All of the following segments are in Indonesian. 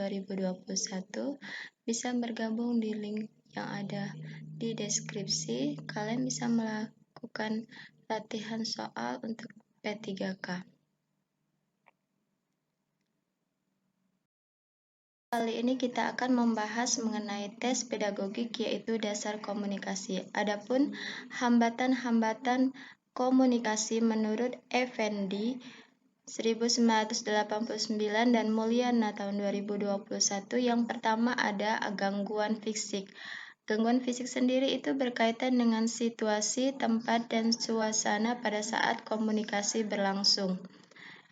2021 bisa bergabung di link yang ada di deskripsi. Kalian bisa melakukan latihan soal untuk P3K. Kali ini kita akan membahas mengenai tes pedagogik, yaitu dasar komunikasi. Adapun hambatan-hambatan komunikasi menurut Effendi 1989 dan Mulyana tahun 2021, yang pertama ada gangguan fisik. Gangguan fisik sendiri itu berkaitan dengan situasi, tempat, dan suasana pada saat komunikasi berlangsung.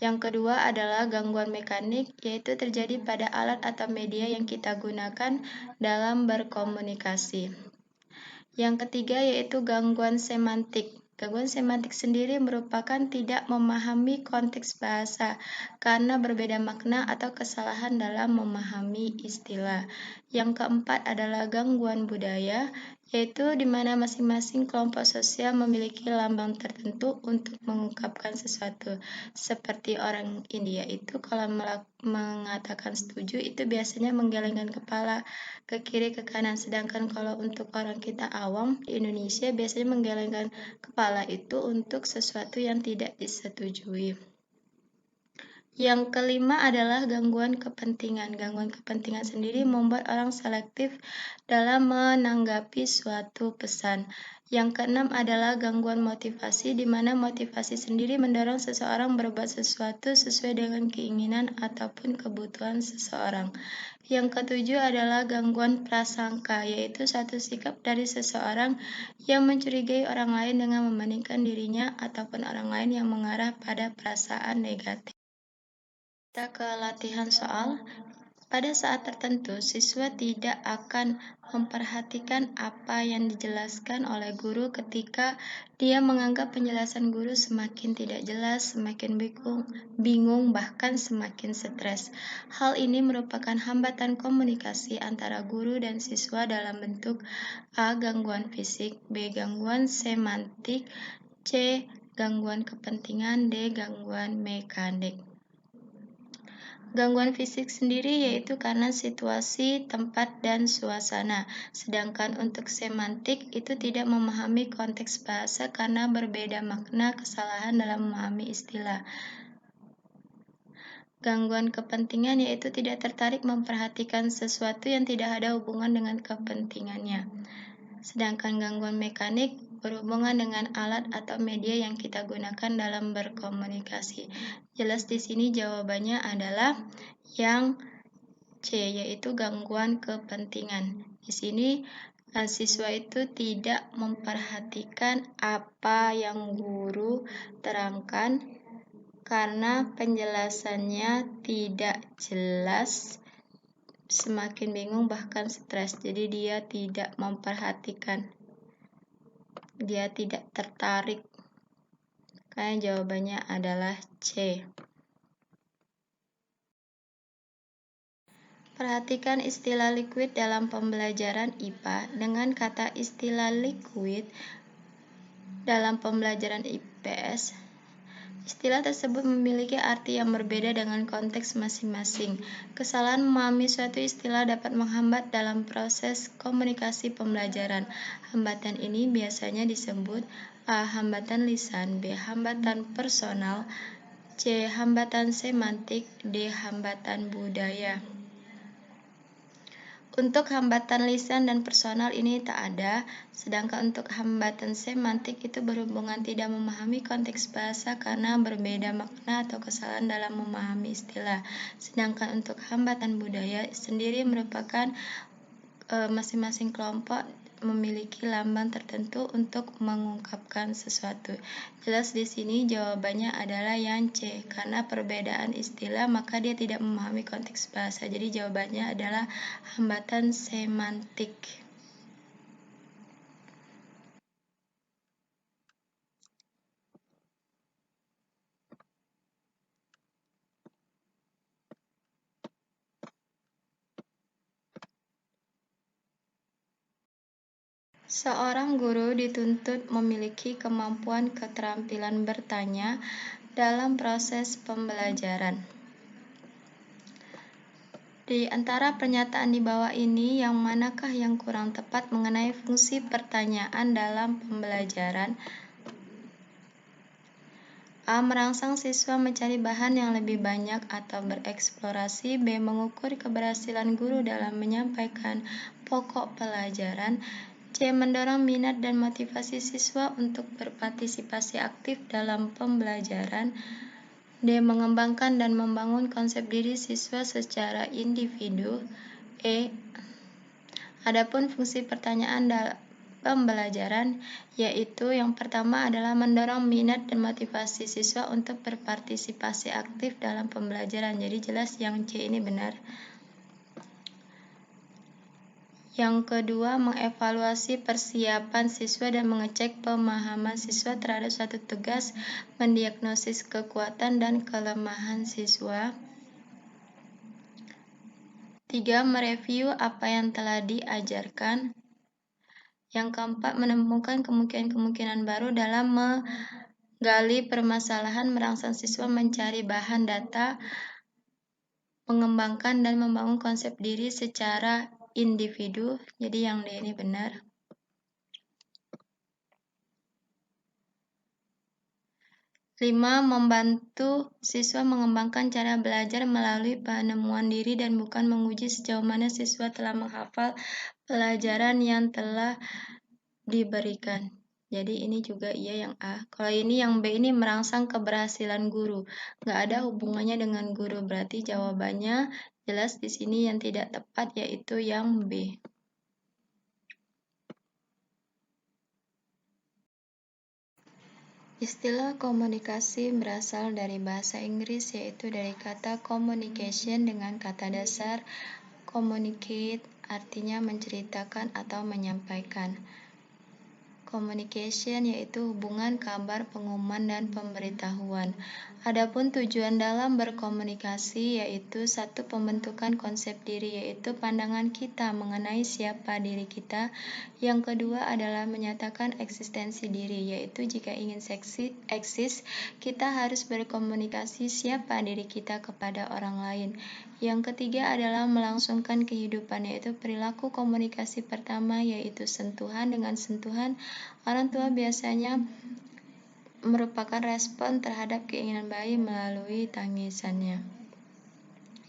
Yang kedua adalah gangguan mekanik, yaitu terjadi pada alat atau media yang kita gunakan dalam berkomunikasi. Yang ketiga yaitu gangguan semantik. Gangguan semantik sendiri merupakan tidak memahami konteks bahasa karena berbeda makna atau kesalahan dalam memahami istilah. Yang keempat adalah gangguan budaya, yaitu di mana masing-masing kelompok sosial memiliki lambang tertentu untuk mengungkapkan sesuatu. Seperti orang India itu kalau mengatakan setuju itu biasanya menggelengkan kepala ke kiri ke kanan, sedangkan kalau untuk orang kita awam di Indonesia biasanya menggelengkan kepala itu untuk sesuatu yang tidak disetujui. Yang kelima adalah gangguan kepentingan. Gangguan kepentingan sendiri membuat orang selektif dalam menanggapi suatu pesan. Yang keenam adalah gangguan motivasi, di mana motivasi sendiri mendorong seseorang berbuat sesuatu sesuai dengan keinginan ataupun kebutuhan seseorang. Yang ketujuh adalah gangguan prasangka, yaitu satu sikap dari seseorang yang mencurigai orang lain dengan membandingkan dirinya ataupun orang lain yang mengarah pada perasaan negatif. Kita ke latihan soal. Pada saat tertentu, siswa tidak akan memperhatikan apa yang dijelaskan oleh guru ketika dia menganggap penjelasan guru semakin tidak jelas, semakin bingung, bahkan semakin stres. Hal ini merupakan hambatan komunikasi antara guru dan siswa dalam bentuk A. Gangguan fisik, B. Gangguan semantik, C. Gangguan kepentingan, D. Gangguan mekanik. Gangguan fisik sendiri yaitu karena situasi, tempat, dan suasana. Sedangkan untuk semantik itu tidak memahami konteks bahasa karena berbeda makna, kesalahan dalam memahami istilah. Gangguan kepentingan yaitu tidak tertarik memperhatikan sesuatu yang tidak ada hubungan dengan kepentingannya. Sedangkan gangguan mekanik berhubungan dengan alat atau media yang kita gunakan dalam berkomunikasi. Jelas di sini jawabannya adalah yang C, yaitu gangguan kepentingan. Di sini siswa itu tidak memperhatikan apa yang guru terangkan karena penjelasannya tidak jelas, semakin bingung bahkan stres. Jadi dia tidak memperhatikan. Dia tidak tertarik. Karena jawabannya adalah C. Perhatikan istilah liquid dalam pembelajaran IPA. Dengan kata istilah liquid dalam pembelajaran IPS, istilah tersebut memiliki arti yang berbeda dengan konteks masing-masing. Kesalahan memahami suatu istilah dapat menghambat dalam proses komunikasi pembelajaran. Hambatan ini biasanya disebut A. Hambatan lisan, B. Hambatan personal, C. Hambatan semantik, D. Hambatan budaya. Untuk hambatan lisan dan personal ini tak ada, sedangkan untuk hambatan semantik itu berhubungan tidak memahami konteks bahasa karena berbeda makna atau kesalahan dalam memahami istilah. Sedangkan untuk hambatan budaya sendiri merupakan masing-masing kelompok memiliki lambang tertentu untuk mengungkapkan sesuatu. Jelas di sini jawabannya adalah yang C, karena perbedaan istilah maka dia tidak memahami konteks bahasa. Jadi jawabannya adalah hambatan semantik. Seorang guru dituntut memiliki kemampuan keterampilan bertanya dalam proses pembelajaran. Di antara pernyataan di bawah ini, yang manakah yang kurang tepat mengenai fungsi pertanyaan dalam pembelajaran? A. Merangsang siswa mencari bahan yang lebih banyak atau bereksplorasi. B. Mengukur keberhasilan guru dalam menyampaikan pokok pelajaran. C. Mendorong minat dan motivasi siswa untuk berpartisipasi aktif dalam pembelajaran. D. Mengembangkan dan membangun konsep diri siswa secara individu. Adapun fungsi pertanyaan dalam pembelajaran, yaitu yang pertama adalah mendorong minat dan motivasi siswa untuk berpartisipasi aktif dalam pembelajaran. Jadi jelas yang C ini benar. Yang kedua, mengevaluasi persiapan siswa dan mengecek pemahaman siswa terhadap suatu tugas, mendiagnosis kekuatan dan kelemahan siswa. 3. Mereview apa yang telah diajarkan. Yang keempat, menemukan kemungkinan-kemungkinan baru dalam menggali permasalahan, merangsang siswa mencari bahan data, mengembangkan dan membangun konsep diri secara individu. Jadi yang D ini benar. Lima, membantu siswa mengembangkan cara belajar melalui penemuan diri dan bukan menguji sejauh mana siswa telah menghafal pelajaran yang telah diberikan. Jadi ini juga iya yang A. Kalau ini yang B ini merangsang keberhasilan guru. Nggak ada hubungannya dengan guru. Berarti jawabannya jelas di sini yang tidak tepat, yaitu yang B. Istilah komunikasi berasal dari bahasa Inggris, yaitu dari kata communication dengan kata dasar communicate, artinya menceritakan atau menyampaikan. Communication yaitu hubungan, kabar, pengumuman, dan pemberitahuan. Adapun tujuan dalam berkomunikasi yaitu satu, pembentukan konsep diri, yaitu pandangan kita mengenai siapa diri kita. Yang kedua adalah menyatakan eksistensi diri, yaitu jika ingin eksis, kita harus berkomunikasi siapa diri kita kepada orang lain. Yang ketiga adalah melangsungkan kehidupan, yaitu perilaku komunikasi pertama, yaitu sentuhan. Dengan sentuhan, orang tua biasanya merupakan respon terhadap keinginan bayi melalui tangisannya.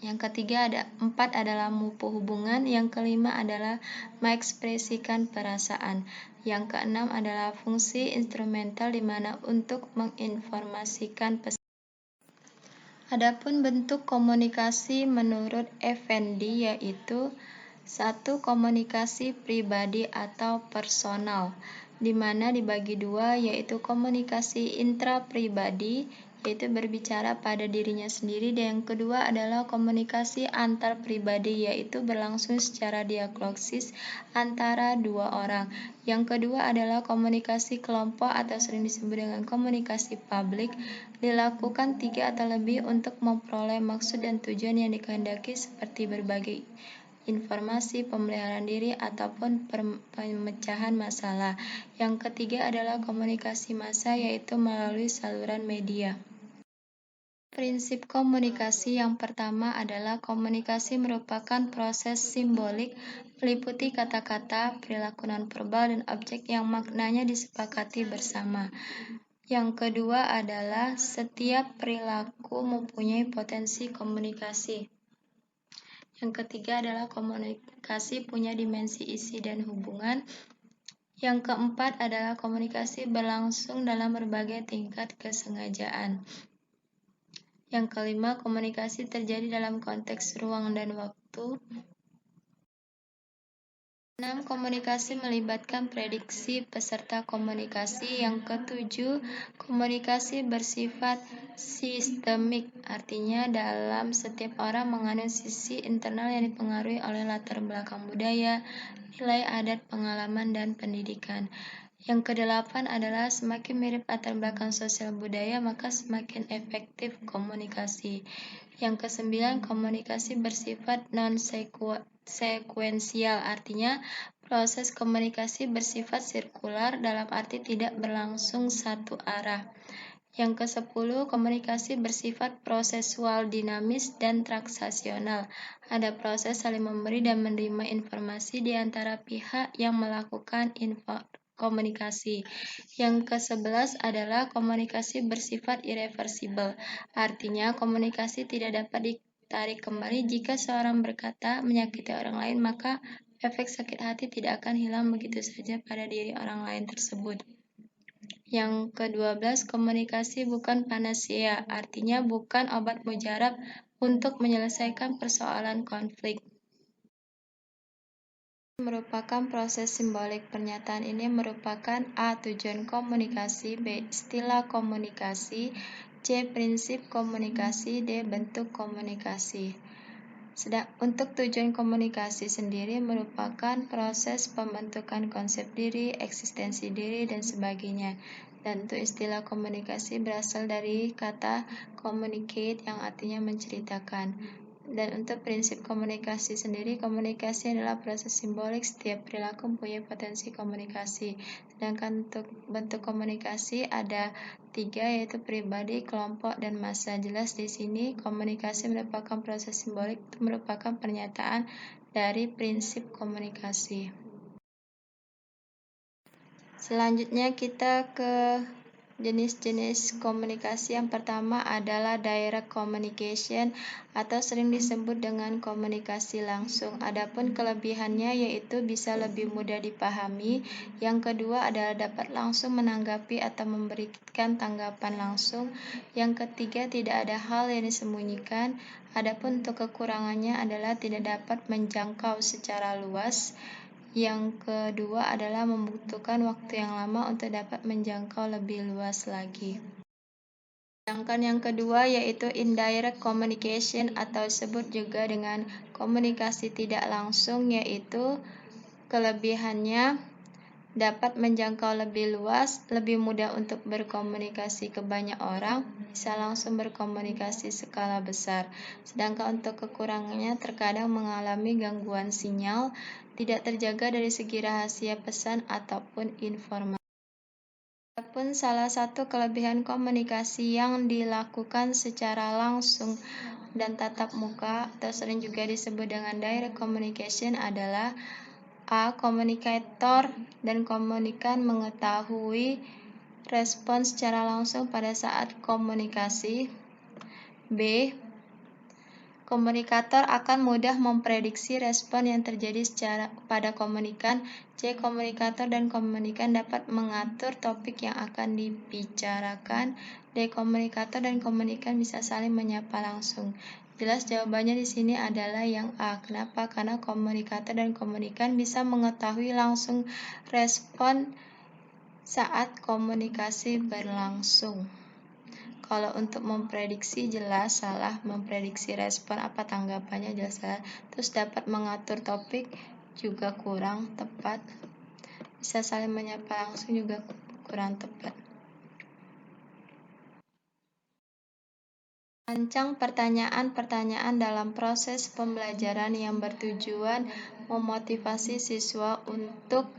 Yang ketiga empat adalah memupuk hubungan. Yang kelima adalah mengekspresikan perasaan. Yang keenam adalah fungsi instrumental, di mana untuk menginformasikan pesan. Adapun bentuk komunikasi menurut Effendi yaitu satu, komunikasi pribadi atau personal, di mana dibagi dua, yaitu komunikasi intrapribadi, yaitu berbicara pada dirinya sendiri, dan yang kedua adalah komunikasi antar pribadi, yaitu berlangsung secara dialogis antara dua orang. Yang kedua adalah komunikasi kelompok atau sering disebut dengan komunikasi publik, dilakukan 3 atau lebih untuk memperoleh maksud dan tujuan yang dikehendaki, seperti berbagi informasi, pemeliharaan diri, ataupun pemecahan masalah. Yang ketiga adalah komunikasi massa, yaitu melalui saluran media. Prinsip komunikasi yang pertama adalah komunikasi merupakan proses simbolik, meliputi kata-kata, perilaku nonverbal, dan objek yang maknanya disepakati bersama. Yang kedua adalah setiap perilaku mempunyai potensi komunikasi. Yang ketiga adalah komunikasi punya dimensi isi dan hubungan. Yang keempat adalah komunikasi berlangsung dalam berbagai tingkat kesengajaan. Yang kelima, komunikasi terjadi dalam konteks ruang dan waktu. 6. Komunikasi melibatkan prediksi peserta komunikasi. Yang ketujuh, komunikasi bersifat sistemik, artinya dalam setiap orang mengandung sisi internal yang dipengaruhi oleh latar belakang budaya, nilai adat, pengalaman, dan pendidikan. Yang kedelapan adalah semakin mirip latar belakang sosial budaya, maka semakin efektif komunikasi. Yang kesembilan, komunikasi bersifat non-sekuensial, artinya proses komunikasi bersifat sirkular, dalam arti tidak berlangsung satu arah. Yang ke-10, komunikasi bersifat prosesual, dinamis, dan transaksional. Ada proses saling memberi dan menerima informasi di antara pihak yang melakukan komunikasi. Yang ke-11 adalah komunikasi bersifat irreversibel. Artinya, komunikasi tidak dapat ditarik kembali. Jika seorang berkata menyakiti orang lain, maka efek sakit hati tidak akan hilang begitu saja pada diri orang lain tersebut. Yang ke-12, komunikasi bukan panacea, artinya bukan obat mujarab untuk menyelesaikan persoalan konflik. Merupakan proses simbolik. Pernyataan ini merupakan A. Tujuan komunikasi, B. Istilah komunikasi, C. Prinsip komunikasi, D. Bentuk komunikasi. Untuk tujuan komunikasi sendiri merupakan proses pembentukan konsep diri, eksistensi diri, dan sebagainya. Dan untuk istilah komunikasi berasal dari kata communicate yang artinya menceritakan. Dan untuk prinsip komunikasi sendiri, komunikasi adalah proses simbolik, setiap perilaku mempunyai potensi komunikasi. Sedangkan untuk bentuk komunikasi ada 3, yaitu pribadi, kelompok, dan massa. Jelas di sini komunikasi merupakan proses simbolik, itu merupakan pernyataan dari prinsip komunikasi. Selanjutnya kita ke jenis-jenis komunikasi. Yang pertama adalah direct communication atau sering disebut dengan komunikasi langsung. Adapun kelebihannya yaitu bisa lebih mudah dipahami. Yang kedua adalah dapat langsung menanggapi atau memberikan tanggapan langsung. Yang ketiga tidak ada hal yang disembunyikan. Adapun untuk kekurangannya adalah tidak dapat menjangkau secara luas. Yang kedua adalah membutuhkan waktu yang lama untuk dapat menjangkau lebih luas lagi. Sedangkan yang kedua yaitu indirect communication atau disebut juga dengan komunikasi tidak langsung, yaitu kelebihannya dapat menjangkau lebih luas, lebih mudah untuk berkomunikasi ke banyak orang, bisa langsung berkomunikasi skala besar. Sedangkan untuk kekurangannya terkadang mengalami gangguan sinyal, tidak terjaga dari segi rahasia pesan ataupun informasi. Adapun salah satu kelebihan komunikasi yang dilakukan secara langsung dan tatap muka atau sering juga disebut dengan direct communication adalah A. Komunikator dan komunikan mengetahui respon secara langsung pada saat komunikasi. B. Komunikator akan mudah memprediksi respon yang terjadi pada komunikan. C. Komunikator dan komunikan dapat mengatur topik yang akan dibicarakan. D. Komunikator dan komunikan bisa saling menyapa langsung. Jelas jawabannya di sini adalah yang A. Kenapa? Karena komunikator dan komunikan bisa mengetahui langsung respon saat komunikasi berlangsung. Kalau untuk memprediksi jelas salah, memprediksi respon apa tanggapannya jelas salah. Terus dapat mengatur topik juga kurang tepat. Bisa saling menyapa langsung juga kurang tepat. Rancang pertanyaan-pertanyaan dalam proses pembelajaran yang bertujuan memotivasi siswa untuk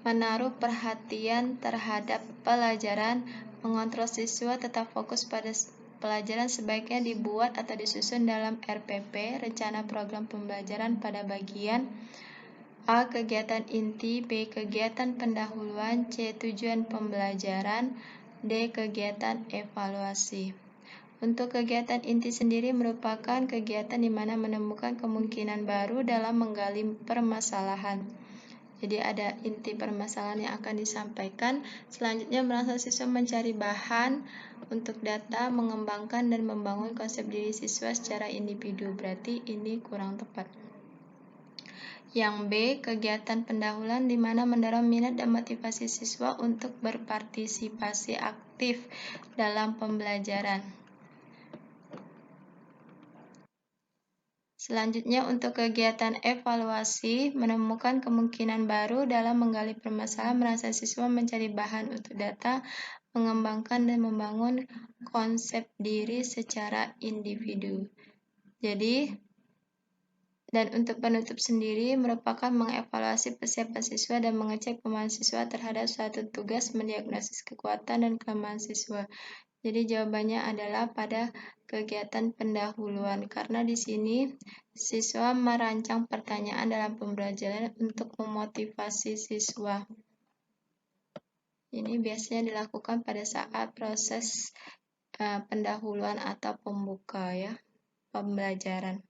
menaruh perhatian terhadap pelajaran. Mengontrol siswa tetap fokus pada pelajaran sebaiknya dibuat atau disusun dalam RPP, rencana program pembelajaran, pada bagian A. Kegiatan inti, B. Kegiatan pendahuluan, C. Tujuan pembelajaran, D. Kegiatan evaluasi. Untuk kegiatan inti sendiri merupakan kegiatan di mana menemukan kemungkinan baru dalam menggali permasalahan. Jadi ada inti permasalahan yang akan disampaikan. Selanjutnya merangsang siswa mencari bahan untuk data, mengembangkan dan membangun konsep diri siswa secara individu. Berarti ini kurang tepat. Yang B, kegiatan pendahuluan di mana mendorong minat dan motivasi siswa untuk berpartisipasi aktif dalam pembelajaran. Selanjutnya untuk kegiatan evaluasi, menemukan kemungkinan baru dalam menggali permasalahan, merangsang siswa mencari bahan untuk data, mengembangkan dan membangun konsep diri secara individu. Jadi, dan untuk penutup sendiri merupakan mengevaluasi persiapan siswa dan mengecek pemahaman siswa terhadap suatu tugas, mendiagnosis kekuatan dan kelemahan siswa. Jadi jawabannya adalah pada kegiatan pendahuluan, karena di sini siswa merancang pertanyaan dalam pembelajaran untuk memotivasi siswa. Ini biasanya dilakukan pada saat proses pendahuluan atau pembuka ya, pembelajaran.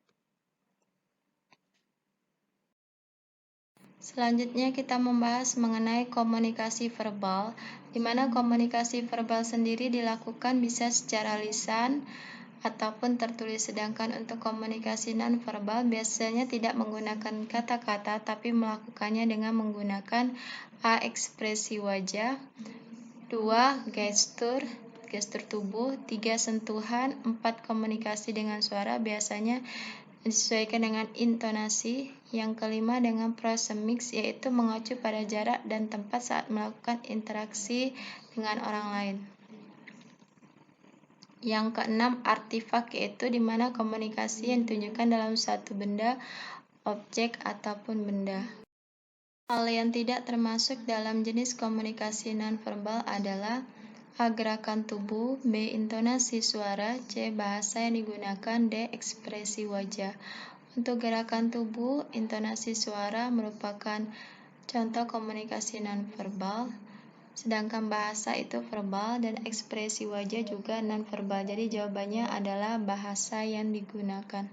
Selanjutnya kita membahas mengenai komunikasi verbal, di mana komunikasi verbal sendiri dilakukan bisa secara lisan ataupun tertulis, sedangkan untuk komunikasi non-verbal biasanya tidak menggunakan kata-kata tapi melakukannya dengan menggunakan A. Ekspresi wajah, 2. Gestur tubuh, 3. Sentuhan, 4. Komunikasi dengan suara biasanya disesuaikan dengan intonasi. Yang kelima dengan prosemik, yaitu mengacu pada jarak dan tempat saat melakukan interaksi dengan orang lain. Yang keenam artifak, yaitu di mana komunikasi yang ditunjukkan dalam suatu benda, objek, ataupun benda. Hal yang tidak termasuk dalam jenis komunikasi nonverbal adalah A. Gerakan tubuh, B. Intonasi suara, C. Bahasa yang digunakan, D. Ekspresi wajah. Untuk gerakan tubuh, intonasi suara merupakan contoh komunikasi nonverbal, sedangkan bahasa itu verbal dan ekspresi wajah juga nonverbal. Jadi jawabannya adalah bahasa yang digunakan.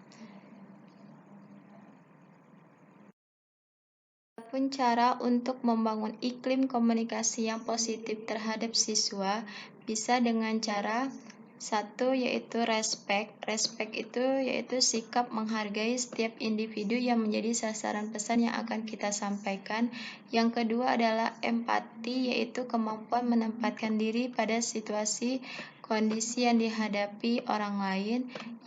Adapun cara untuk membangun iklim komunikasi yang positif terhadap siswa bisa dengan cara 1. Yaitu respect. Respect itu yaitu sikap menghargai setiap individu yang menjadi sasaran pesan yang akan kita sampaikan. Yang kedua adalah empati, yaitu kemampuan menempatkan diri pada situasi kondisi yang dihadapi orang lain.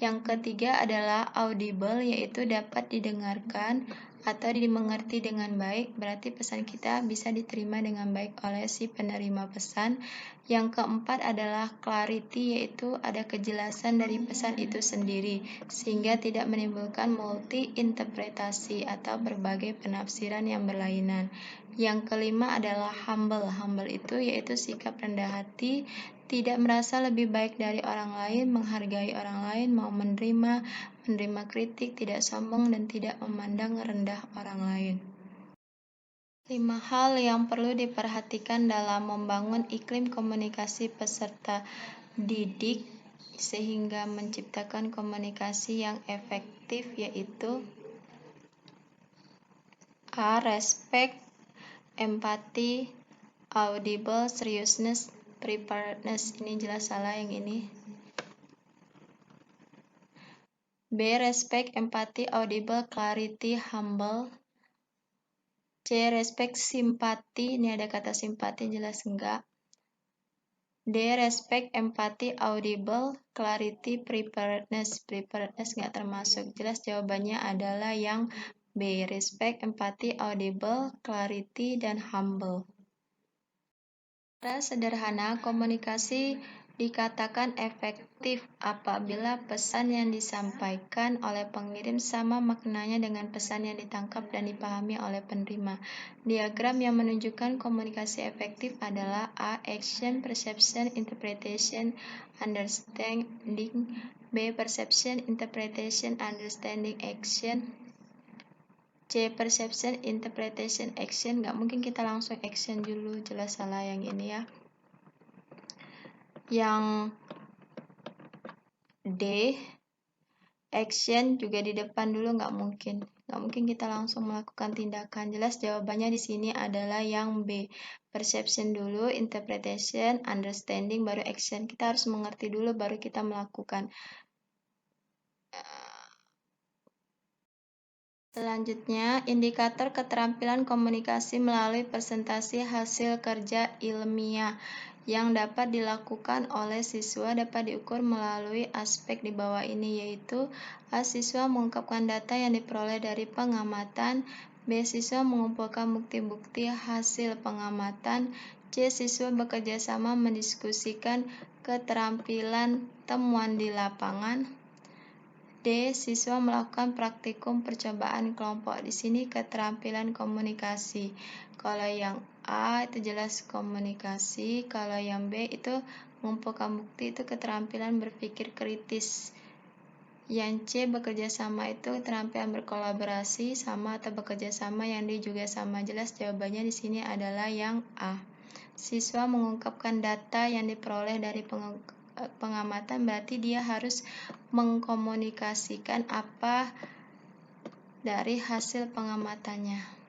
Yang ketiga adalah audible, yaitu dapat didengarkan atau dimengerti dengan baik, berarti pesan kita bisa diterima dengan baik oleh si penerima pesan. Yang keempat adalah clarity, yaitu ada kejelasan dari pesan itu sendiri, sehingga tidak menimbulkan multi-interpretasi atau berbagai penafsiran yang berlainan. Yang kelima adalah humble. Humble itu yaitu sikap rendah hati, tidak merasa lebih baik dari orang lain, menghargai orang lain, mau menerima kritik, tidak sombong, dan tidak memandang rendah orang lain. 5 hal yang perlu diperhatikan dalam membangun iklim komunikasi peserta didik sehingga menciptakan komunikasi yang efektif, yaitu A. Respect, empati, audible, seriousness, preparedness. Ini jelas salah yang ini. B. Respect, empati, audible, clarity, humble. C. Respect, simpati. Ini ada kata simpati, jelas enggak. D. Respect, empati, audible, clarity, preparedness. Preparedness enggak termasuk. Jelas jawabannya adalah yang B. Respect, empati, audible, clarity, dan humble. Secara sederhana, komunikasi dikatakan efektif apabila pesan yang disampaikan oleh pengirim sama maknanya dengan pesan yang ditangkap dan dipahami oleh penerima. Diagram yang menunjukkan komunikasi efektif adalah A. Action, perception, interpretation, understanding. B. Perception, interpretation, understanding, action. C. Perception, interpretation, action. Nggak mungkin kita langsung action dulu, jelas salah yang ini ya. Yang D, action juga di depan dulu, nggak mungkin kita langsung melakukan tindakan. Jelas jawabannya di sini adalah yang B, perception dulu, interpretation, understanding, baru action. Kita harus mengerti dulu baru kita melakukan. Selanjutnya, indikator keterampilan komunikasi melalui presentasi hasil kerja ilmiah yang dapat dilakukan oleh siswa dapat diukur melalui aspek di bawah ini, yaitu A. Siswa mengungkapkan data yang diperoleh dari pengamatan, B. Siswa mengumpulkan bukti-bukti hasil pengamatan, C. Siswa bekerja sama mendiskusikan keterampilan temuan di lapangan, D. Siswa melakukan praktikum percobaan kelompok. Di sini keterampilan komunikasi. Kalau yang A itu jelas komunikasi, kalau yang B itu mengumpulkan bukti itu keterampilan berpikir kritis. Yang C, bekerja sama itu keterampilan berkolaborasi, sama atau bekerja sama. Yang D juga sama. Jelas jawabannya di sini adalah yang A. Siswa mengungkapkan data yang diperoleh dari pengamatan, berarti dia harus mengkomunikasikan apa dari hasil pengamatannya.